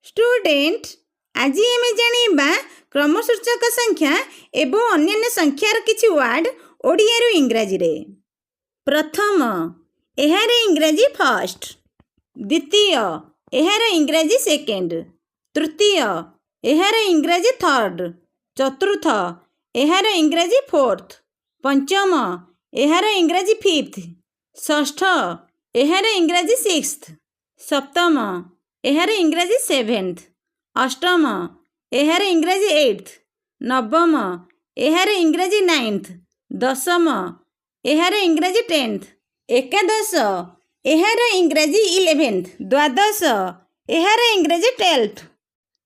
Student आज आम जाना क्रमसूचक संख्या एवं अन्य संख्यार किछि वर्ड ओडिया रु इंग्राजी रे। प्रथम एहार इंग्राजी फर्स्ट, द्वितीय एहार इंग्राजी सेकेंड, तृतीय एहार इंग्राजी थर्ड, चतुर्थ एहार इंग्राजी फोर्थ, पंचम एहार इंग्राजी फिफ्थ, षष्ठ एहार इंग्राजी सिक्स्थ, सप्तम एहार इंग्राजी सेवेन्थ, अष्टम एहार इंग्राजी एट्थ, नवम एहार इंग्राजी नाइन्थ, दशम एहार इंग्राजी टेन्थ, एकादश एहार इंग्राजी इलेवेन्थ, द्वादश एहार इंग्राजी ट्वेल्थ,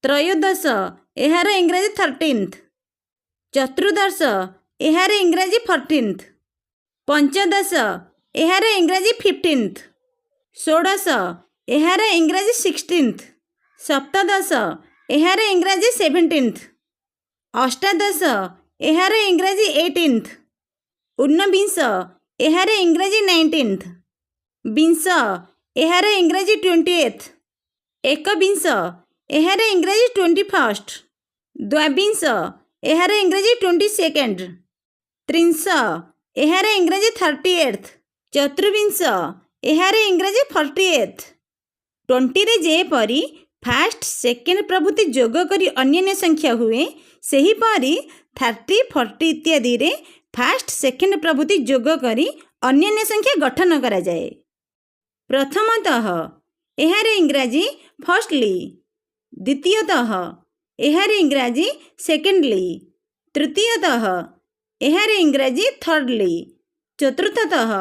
त्रयोदश एहार इंग्राजी थर्टीन्थ, चतुर्दश एहार इंग्राजी फोर्टीन्थ, पंचदश एहार इंग्राजी फिफ्टीन्थ, षोडश एहार इंग्राजी सिक्सटीन्थ, सप्तदश एहार इंग्राजी सेवेन्टीन्थ, अष्टादश एहार इंग्राजी eighteenth, ऊनविंश एहार इंग्राजी नाइन्टीन्थ, विंश एहार इंग्राजी twentieth, एकविंश एहार इंग्राजी 21st, द्वाविंश एहार इंग्राजी 22nd, त्रिंश एहार इंग्राजी 38th, चतुर्विंश एहार इंग्राजी 40th। 20 रे जेपरी फास्ट सेकेंड प्रभृति जोग करी अन्य संख्या हुए सेहीपरि 30, 40 इत्यादि रे फास्ट सेकेंड प्रभृति जोग करी अन्य संख्या गठन करा जाए। प्रथमतः एहार इंग्राजी फर्स्टली, द्वितीयतः एहार इंग्राजी सेकेंडली, तृतीयतः एहार इंग्राजी थर्डली, चतुर्थतः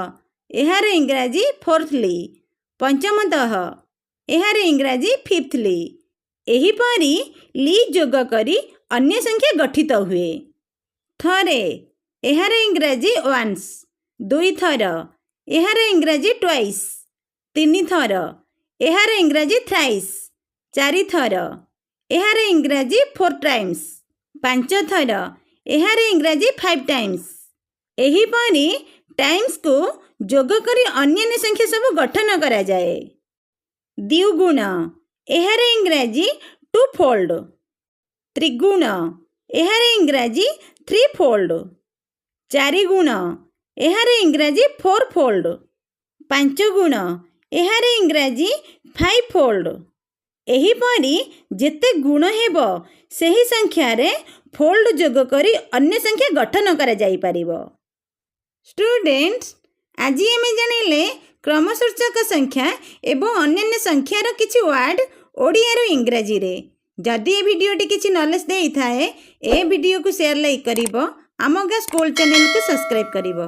एहार इंग्राजी फोर्थली, पंचमतः एहार इंग्राजी फिफ्थली। एहीपरि ली जोग करी अन्य संख्या गठित हुए। थरे एहार इंग्राजी वन्स, दुई थर एहार इंग्राजी ट्वाइस, तीन थर एहार इंग्राजी थ्राइस, चारि थर एहार इंग्राजी 4 टाइम्स, पांच थर एहार इंग्राजी 5 टाइम्स। एहीपरि टाइम्स को जोग करी अन्य संख्या सब गठन करा जाए। द्विगुण एहार इंग्राजी 2 फोल्ड, त्रिगुण एहार इंग्राजी 3 फोल्ड, चारिगुण एहार इंग्राजी 4 फोल्ड, पांच गुण एहार इंग्राजी 5 फोल्ड। एहीपरि जेते गुण हेबो सेही संख्या रे फोल्ड जोग करी अन्य संख्या गठन करा जाई परिबो। स्टूडेंट्स आज आम जानिले क्रमसूचक संख्या एवं अन्य संख्यार किछि वर्ड ओडिया रु इंग्राजी रे। जदि ए वीडियोटी किछि नॉलेज देई थाए ए वीडियो को शेयर लाइक करिवो, आम गा स्कूल चैनल को सब्सक्राइब करिवो।